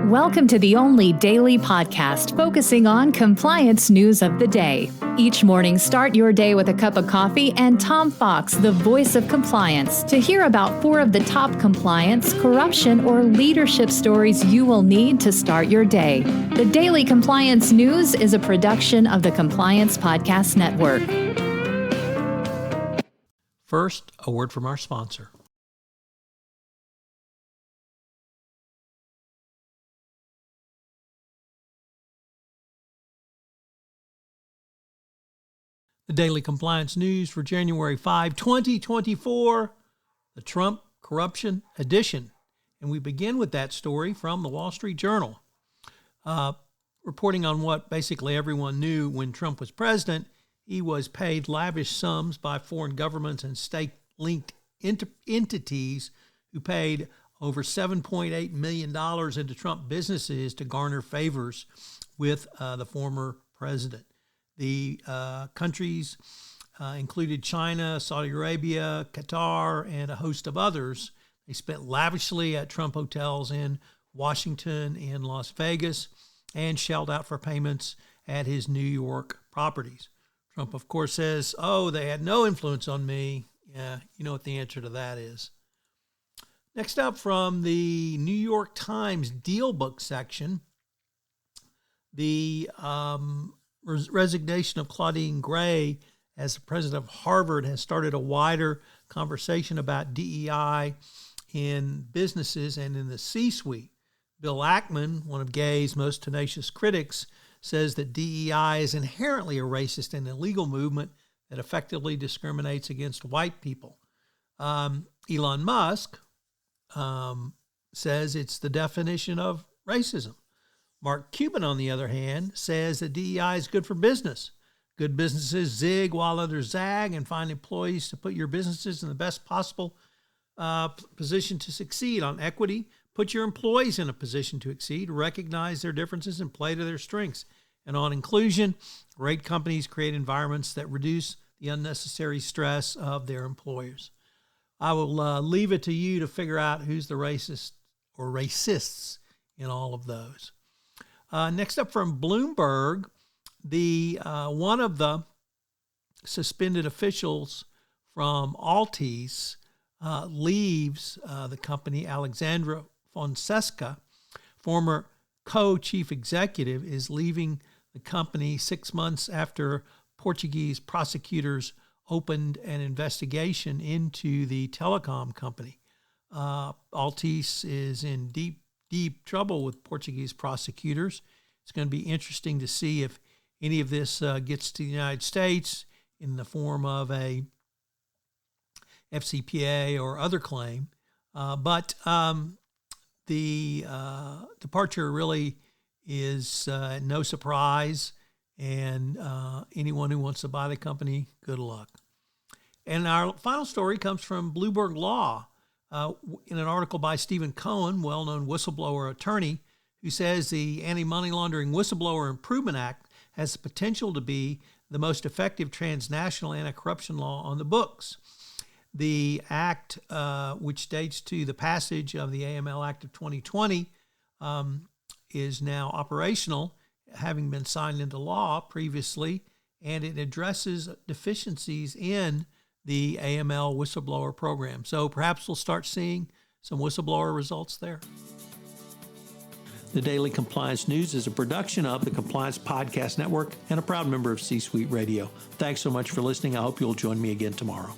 Welcome to the only daily podcast focusing on compliance news of the day. Each morning, start your day with a cup of coffee and Tom Fox, the voice of compliance, to hear about 4 of the top compliance, corruption, or leadership stories you will need to start your day. The Daily Compliance News is a production of the Compliance Podcast Network. First, a word from our sponsor. The Daily Compliance News for January 5, 2024, the Trump Corruption Edition. And we begin with that story from the Wall Street Journal, reporting on what basically everyone knew when Trump was president. He was paid lavish sums by foreign governments and state-linked entities who paid over $7.8 million into Trump businesses to garner favors with the former president. The countries included China, Saudi Arabia, Qatar, and a host of others. They spent lavishly at Trump hotels in Washington and Las Vegas and shelled out for payments at his New York properties. Trump, of course, says, they had no influence on me. Yeah, you know what the answer to that is. Next up, from the New York Times Deal Book section, the resignation of Claudine Gray as the president of Harvard has started a wider conversation about DEI in businesses and in the C-suite. Bill Ackman, one of Gay's most tenacious critics, says that DEI is inherently a racist and illegal movement that effectively discriminates against white people. Elon Musk says it's the definition of racism. Mark Cuban, on the other hand, says that DEI is good for business. Good businesses zig while others zag, and find employees to put your businesses in the best possible position to succeed. On equity, put your employees in a position to exceed, recognize their differences, and play to their strengths. And on inclusion, great companies create environments that reduce the unnecessary stress of their employers. I will leave it to you to figure out who's the racist or racists in all of those. Next up, from Bloomberg, the one of the suspended officials from Altice leaves the company. Alexandra Fonseca, former co-chief executive, is leaving the company 6 months after Portuguese prosecutors opened an investigation into the telecom company. Altice is in deep trouble with Portuguese prosecutors. It's going to be interesting to see if any of this gets to the United States in the form of a FCPA or other claim. But the departure really is no surprise, and anyone who wants to buy the company, good luck. And our final story comes from Bloomberg Law, in an article by Stephen Cohen, well-known whistleblower attorney, who says the Anti-Money Laundering Whistleblower Improvement Act has the potential to be the most effective transnational anti-corruption law on the books. The act, which dates to the passage of the AML Act of 2020, is now operational, having been signed into law previously, and it addresses deficiencies in the AML whistleblower program. So perhaps we'll start seeing some whistleblower results there. The Daily Compliance News is a production of the Compliance Podcast Network and a proud member of C-Suite Radio. Thanks so much for listening. I hope you'll join me again tomorrow.